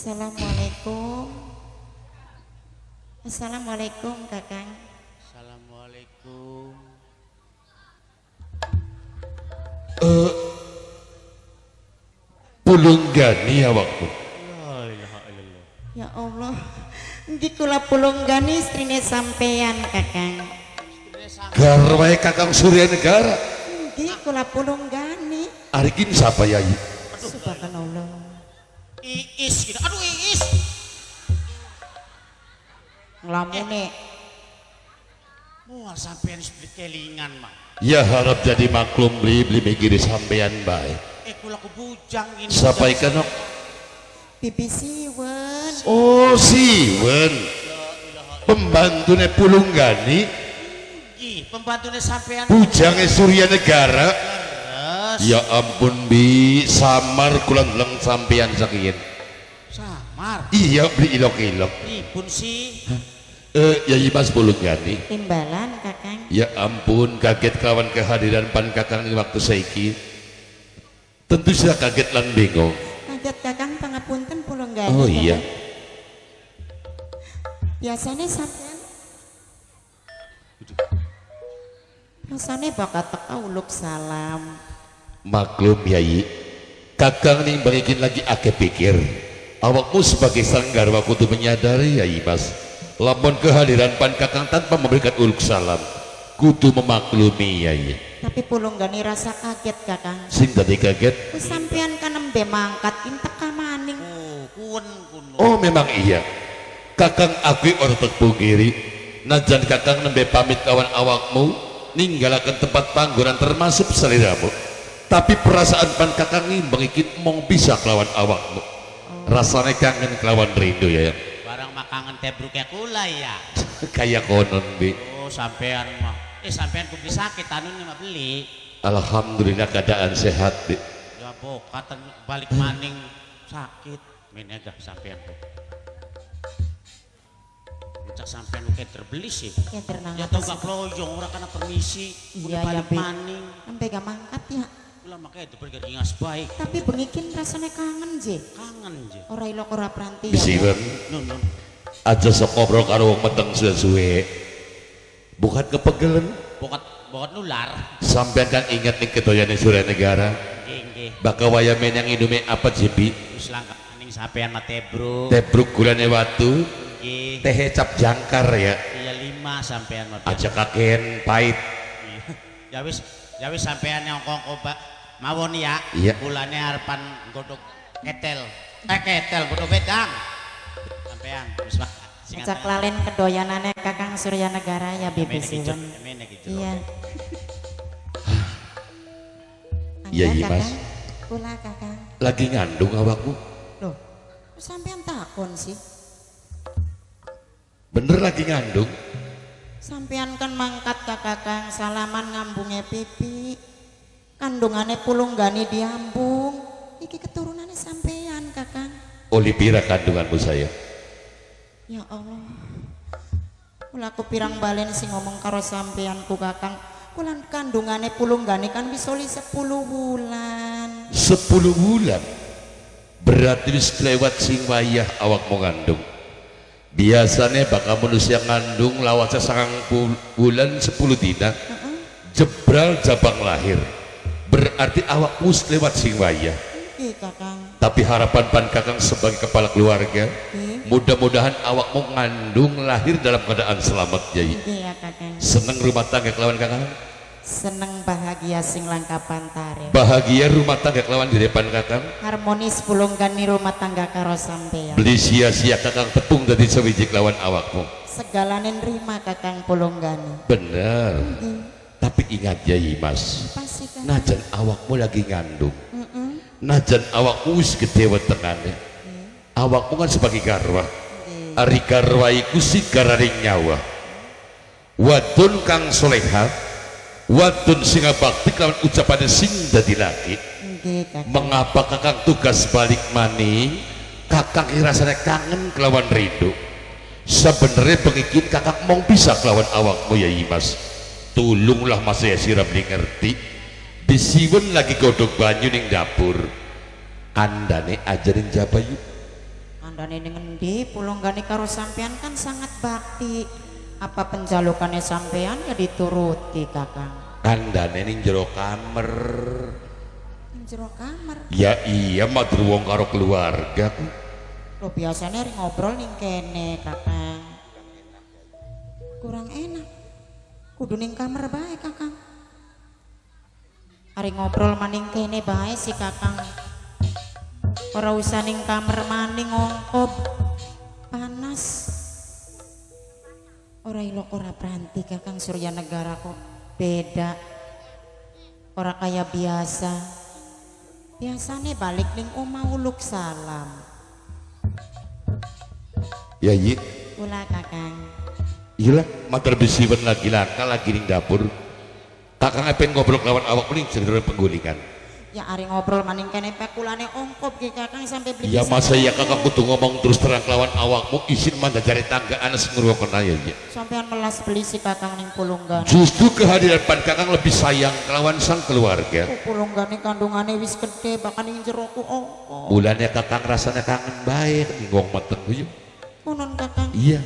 Assalamualaikum. Assalamualaikum Kakang. Assalamualaikum. Pulunggani awakmu. La ilaha illallah. Ya Allah, di kula pulunggani istrine sampeyan Kakang. Garwae Kakang Surya Negara. Di kula pulunggani. Arikin siapa yai? Subhanallah. Iis gitu. Aduh Iis. Nglamune. Mual sampean seperti kelingan mah. Ya harap jadi maklum beli mikiri sampean baik. Kula ku bujang ini. Sampaikan ok. Bibi Siwen. Oh Siwen. Pembantune Pulunggani. Ih, pembantunya sampean. Bujange Surya Negara. Terus. Ya ampun bi, samar kulang leng sampean sakian. Samar. Iya beli ilok-ilok. Pripun sih? Yai Mas Pulunggani. Timbalan Kakang. Ya ampun, kaget kawan kehadiran pan Kakang ini waktu saiki. Tentu saya kaget lan bingung. Kaget Kakang pangapunten pulunggani. Oh iya. Biasanya sampean. Rasane bakat teka uluk salam. Maklum Yai, Kakang nih balikin lagi ake pikir. Awakmu sebagai sanggarwa kudu menyadari Yai Mas. Lamun kehadiran pan Kakang tanpa memberikan uluk salam, kudu memaklumi Yai. Tapi pulunggani rasa kaget Kakang. Sing tadi kaget. Sampean kan nembe mangkat teka maning. Oh, kun. Oh memang iya. Kakang akui orang terpungkiri. Najan Kakang nembe pamit kawan awakmu, ninggalakan tempat panggonan termasuk seliramu. Tapi perasaan pan Kakang ini mengikit mong bisa kelawan awakmu. Rasanya kangen kelawan rindu ya. Barang makangan tebruknya kula ya. Kayak konon bi. Oh, sampean mah. Sampean ku beli sakit anunya mah beli. Alhamdulillah keadaan sehat bi. Ya bokatan balik maning sakit. Menegah sampean tuh. Ucak sampean udah terbeli sih. Ya ternang Ya tau gak kelojong orang karena permisi. Iya Udah ya balik Bi. maning. Nembe gak mangkat ya. Kula makanya itu pergi ingas baik. Tapi bengikin rasanya kangen je. Kangen je. Ora ilok ora peranti ya. Bisiwan Nun. aja sok ngobrol karo wong meteng suwe-suwe. Bukan kepegelen. Bokat nular. Sampean kan ingat nih kedoyane Surya Negara. Nggih. Bakal wayamen yang indume apa jibi? Terus langkah aning sampean mate bro. Tebruk gulane watu, Nggih. teh cap jangkar ya. Iya 5 sampean mah. Aja kaken pahit. Ya wis sampean yang kongko mawon ya. Iya. Bulane arepan godhog ketel. Ketel godhog wedang. Sampean wis Pak. Cak lalen kedoyanane Kakang Surya Negara ya Bibi Siwen. Iya. Iya, iya, Mas. Kula Kakang. Lagi ngandung awakmu? Loh, sampean takon sih. Bener lagi ngandung? Sampean kan mangkat ka Kakang salaman ngambunge pipi. Kandungane pulunggani diambung. Iki keturunannya sampean Kakang. Oli pira kandunganmu saya? Ya Allah. Kula aku pirang balen sing ngomong karo sampean ku Kakang. Kulan kandungane pulunggani kan bisa 10 bulan. 10 bulan? Berarti wis lewat sing wayah awakmu ngandung. Biasanya bakal manusia ngandung lawatnya 9 bulan 10 dina. Jebral jabang lahir. Berarti awakmu wis lewat sing wayah. Oke Kakang. Tapi harapan pan Kakang sebagai kepala keluarga, Oke. mudah-mudahan awakmu ngandung lahir dalam keadaan selamat Yai. Oke ya Kakang. Seneng rumah tangga kelawan Kakang? Seneng bahagia sing langkapan tarif. Bahagia rumah tangga kelawan di depan Kakang? Harmonis pulunggani rumah tangga karo sampean. Beli sia-sia Kakang tepung dari sewiji kelawan awakmu. Segalane nerima Kakang pulunggani. Bener. Tapi ingat Yai Mas, Pasti Kakang. najan awakmu lagi ngandung, najan awakmu wis gede wetengane, awakmu kan sebagai garwa. Ari garwa iku sigaraning nyawa. Wadon kang soleha, wadon singa bakti kelawan ucapan sing dadi laki. Nggih Kakang. Mengapa Kakang tugas balik maning? Kakang rasanya kangen kelawan rindu. Sebenarnya pengikin Kakang mau bisa kelawan awakmu Yai Mas. Tulunglah Mas ya sirap ngerti. Bisiwen lagi godok banyu ning dapur. Andane ajarin jaba yuk. kandhane ning endi Pulunggani karo sampean kan sangat bakti. Apa penjalukannya sampean ya dituruti Kakang. Kandhane ning jero kamar. Ning jero kamar. Ya iya matur wong karo keluarga. Lo biasanya hari ngobrol ning kene Kakang. Kurang enak. Kudu ning kamar bae Kakang. Hari ngobrol maning kene bae si Kakang. Ora usah ning kamar maning ngongkop. Panas. Ora ilok ora pranti Kakang Surya Negara kok beda. Ora kaya biasa. Biasane balik ning omah uluk salam. Ya iya. Ula Kakang. Iyalah matur bisiwen lagi langka lagi ning dapur. Kakang pengen ngobrol lawan awak mending cenderung penggulingan. Ya ari ngobrol maning kene pekulane ongkop ki Kakang sampai beli. Ya masa ya Kakang kudu ngomong terus terang lawan awakmu izin mandajari tanggaan ngrungokon aja ya. Sampean melas beli si Kakang ning Pulunggani. Justru kehadiran pan Kakang lebih sayang lawan sang keluarga. Pulunggani kandungane wis gede bahkan ning jero ku ongkop. Mulane Kakang rasanya kangen baik ning wong meteng kuyu. Kunon Kakang. Iya.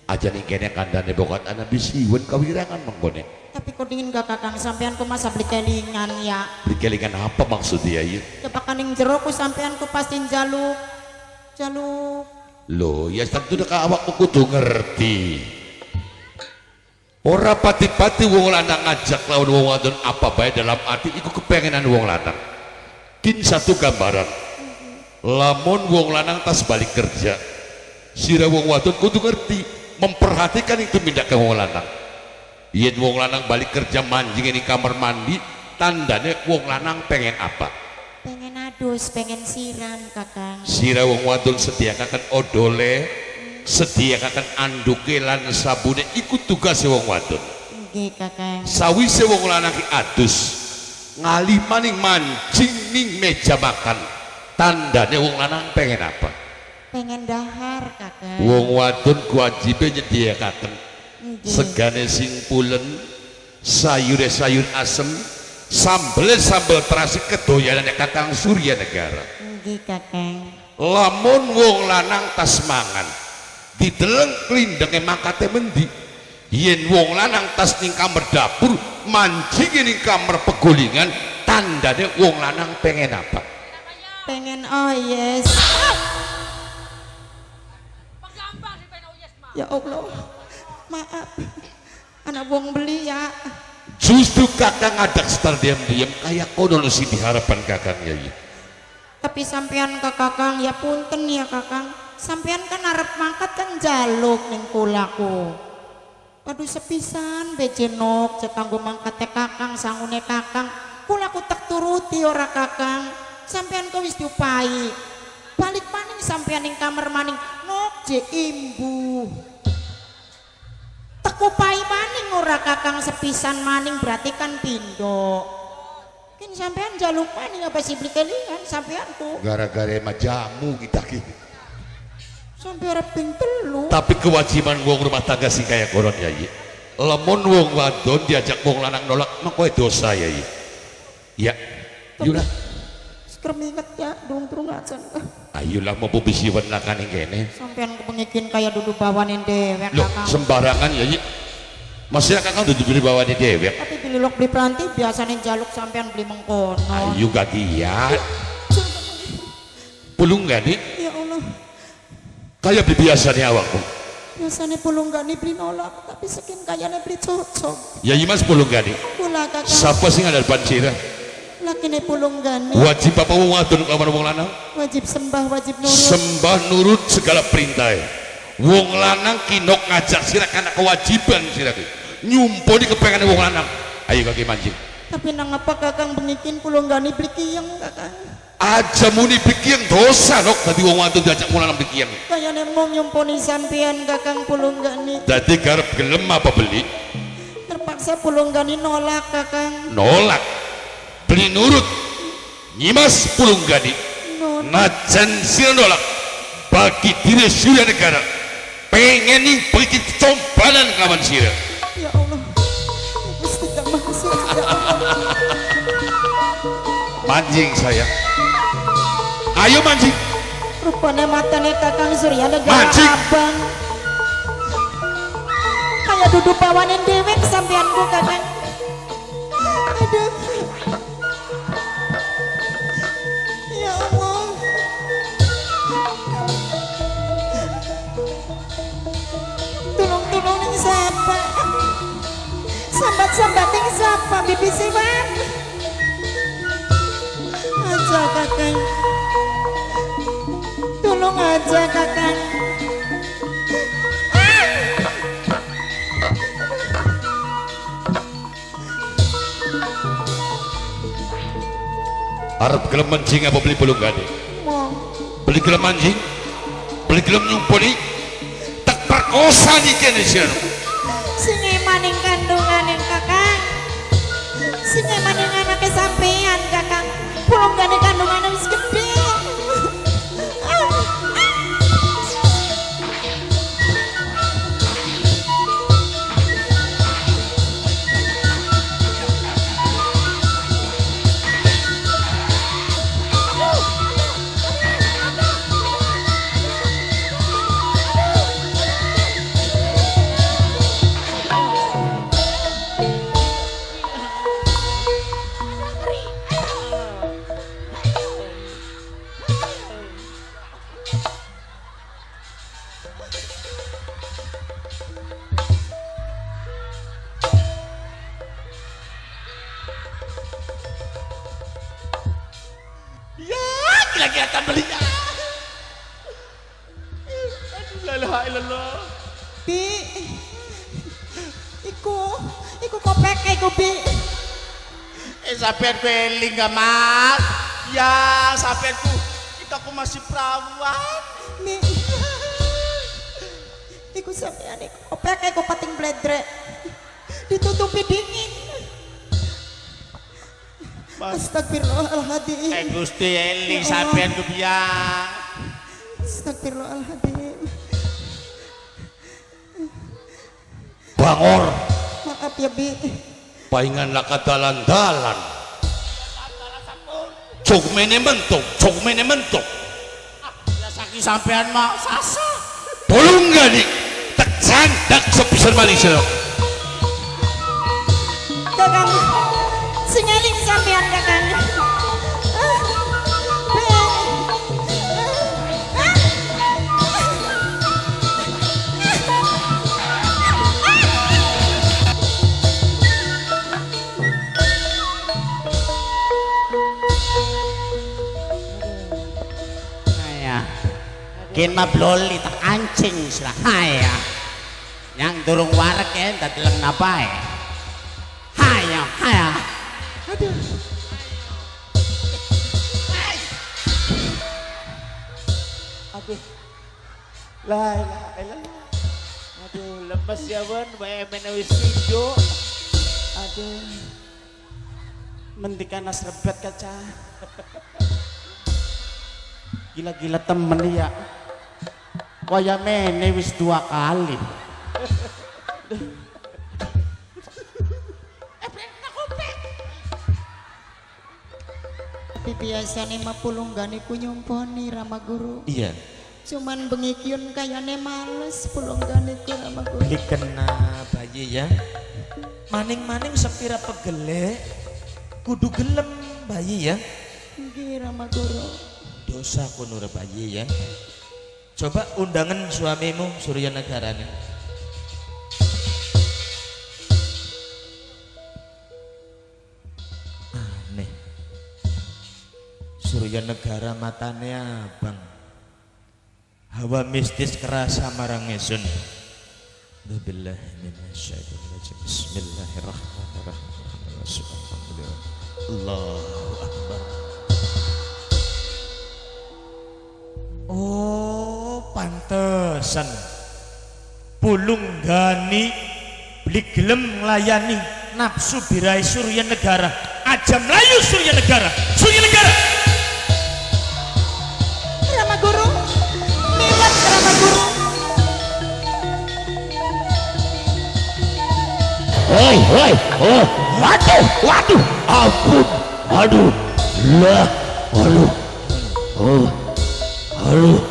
Aja ning kene kandhane bokat ana bisiwen kawirangan menggone. Tapi kok dingin gak Kakang sampean ku masa beli kelingan ya. Beli kelingan apa maksudnya ya? Bahkan ning jero ku sampean ku pasti jaluk. Jaluk. Loh, ya tentu nek awakmu kudu ngerti. Ora pati-pati wong lanang ngajak lawan wong wadon apa bae dalam arti iku kepengenan wong lanang. Kin satu gambaran. Lamun wong lanang tas balik kerja. Sira wong wadon kudu ngerti, memperhatikan itu tindakan wong lanang. Yen wong lanang balik kerja manjing ini kamar mandi, tandanya wong lanang pengen apa? Pengen adus, pengen siram Kakang. Sira wong wadon sediakakan odole, sediakakan anduke lan sabune ikut tugas wong wadon. Nggih Kakang. Sawise wong lanang ki adus, ngali maning mancing ning meja makan, tandanya wong lanang pengen apa? Pengen dahar Kakang. Wong wadon kewajiban nyediakaken segane sing pulen, sayur asem, sambel terasi kedoyanan Kakang Surya Negara. Nggih Kakang. Lamun wong lanang tas mangan dideleng klindenge mangkate mendi. Yen wong lanang tas ning kamar dapur mancing ning kamar pegulingan, tandane wong lanang pengen apa? Pengen oyes. Ya Allah. Maaf. Anak wong beli ya. Justru Kakang ngadak setar diam-diam kayak kono sih diharapan Kakang ya. Tapi sampean ke Kakang ya punten ya Kakang. Sampean kan arep mangkat kan jaluk ning kulaku. Aduh sepisan bejenok cek kanggo mangkate Kakang sangune Kakang. Kulaku tak turuti ora Kakang. Sampean kok wis diupahi. Balik maning sampean ning kamar maning nok je imbu. Tekupai maning ora Kakang sepisan maning berarti kan pindo. Kan sampean jaluk maning apa sih beli kelingan sampeanku. Gara-gara emang jamu kita gitu. Sampai arep ping telu. Tapi kewajiban wong rumah tangga sing kaya koron ya iya. Lamun wong wadon diajak wong lanang nolak mengko dosa ya iya. Ya. Ayolah. Kerminget ya durung acan. Ayolah mau bisiwan lakan ing kene. Sampean kepengikin kaya dudu bawanin dewek Loh, Kakang. sembarangan ya iya. Maksudnya Kakang dudu beli bawane dewek. Tapi beli lok beli peranti biasanya jaluk sampean beli mengkono. Ayo gagian. Pulunggani Ya Allah. kaya beli biasanya awakmu. Biasanya Pulunggani beli nolak tapi sekin kayane beli cocok. Ya iya Mas Pulunggani. Kula Kakang. Siapa sing ada depan sirah? Lakine Pulunggani. Wajib apa wong wadon kamar wong lanang? Wajib sembah, wajib nurut. Sembah nurut segala perintah. Wong lanang kinok ngajak sirah karena kewajiban sirah nyumponi kepengen wong lanang. Ayo kaki mancing. Tapi nang apa Kakang bengikin Pulunggani beli kiyeng Kakang. Aja muni bikiyeng dosa nok tadi wong wadon diajak wong lanang bikiyeng. Kayane mau nyumponi sampean Kakang Pulunggani. Dadi garep gelem apa beli? Terpaksa Pulunggani nolak Kakang. Nolak. Beli nurut. Nyimas Pulunggani. Najan sira nolak bagi diri Surya Negara pengen nih bikin combalan kawan sira. Ya Allah. Gusti Kang Maha Suci ya Allah. Mancing saya. Ayo mancing. Rupane matane Kakang Surya Negara Mancing. abang. Kayak duduk bawanin dewek sampeanku Kakang. Aduh. Ya Allah. Tulung-tulung ning sapa? Sambat-sambat ning sapa Bibi Siwan? Aja Kakang. Tolong aja Kakang. Arep gelem mancing apa beli belum gade? Mau Beli gelem mancing? Beli gelem nyumponi? Tak perkosa nih kene sih. sing maning kandungan Kakang. Sing maning anake sampean Kakang. Pulung gane kandungan wis gede. Ya, gila-gila tak belinya. Aduh, la ilaha illallah. Bi. Iku kopek iku Bi. Sampean beling gak mas? Ya, sampeanku. Kita aku masih perawan. Bi. Iku sampean iku kopek iku pating bledrek. Ditutupi dingin. Astagfirullahaladzim. Gusti eling sampean ku biang. Astagfirullahaladzim. Bangor, Maaf ya Bi. paingan laka dalan-dalan. Cuk mene mentok. Ya saking sampean mah sasa. Tolong gani, tak candak sepisan maling sih. Kakang, singeling sampean Kakang. Haya. Kin mabloli tak ancing sila. Haya. Yang durung warak ya, dadeleng napa ya. Haya. Aduh. Aduh. La ilaha illallah. Aduh, lemes ya Bun, bae menewis video. Aduh. Mendika nas rebet kaca. Gila-gila temen ya. Kaya menewis 2 kali. Tapi biasanya mah pulunggane ku nyumponi Rama Guru. Iya. Cuman bengikyun kayane males pulunggane ku Rama Guru. Beli kena bayi ya. Maning-maning sepira pegele kudu gelem bayi ya. Nggih Rama Guru. Dosa kunur bayi ya. Coba undangan suamimu Surya Negara nih. Aneh. Surya Negara matanya abang. Hawa mistis kerasa marang ngesun. Bismillahirrahmanirrahim. Allahu Akbar. Oh, pantesan Pulunggani beli gelem nglayani nafsu birai Surya Negara. Aja melayu Surya Negara. Surya Negara. Rama Guru. Milat Rama Guru. Hoi, oh, waduh, ampun, aduh, lah, aduh, oh, Aduh.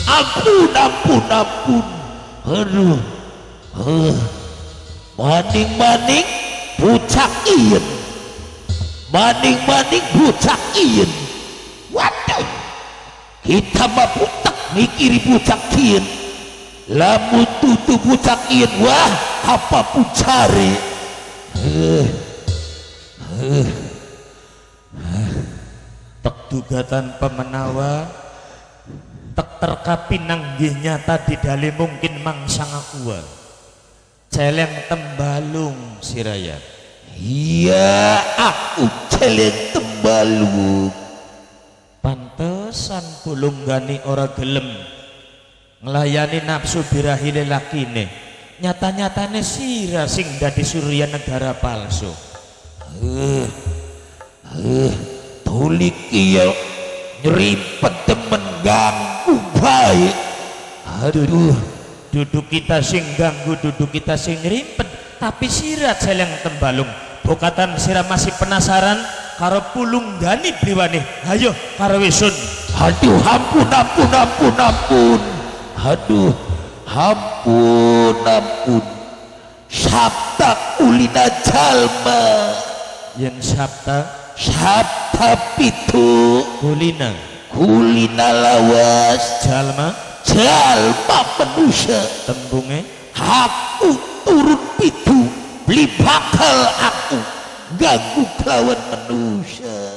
Ampun, ampun, ampun. Aduh. Maning-maning bucak ieu. Maning-maning bucak ieu. Waduh. Kita mah putek mikiri bucak ieu. Lamun tutu bucak ieu wah apapun cari. Tek dugatan pemenawa tek terkapinang nggih nyata didale mungkin mangsang akuwa celeng tembalung siraya. Iya, aku celeng tembalung. Pantesan pulunggani ora gelem nglayani nafsu birahi lelakine. Nyata-nyatane sira sing dadi surya negara palsu. Tulik iya nyerimpet temen ganggu baik. Aduh. Duduk kita sing ganggu, duduk kita sing ngrimpet, tapi sira celeng tembalung. Bokatan sira masih penasaran karo pulunggani briwane. Hayo karo wisun. Aduh, ampun, ampun, ampun, ampun. Aduh, ampun, ampun. Sabta kulina jalma. Yen sabta pitu kulina lawas jalma manusia. tembunge Aku turun pitu beli bakal aku ganggu kelawan manusia.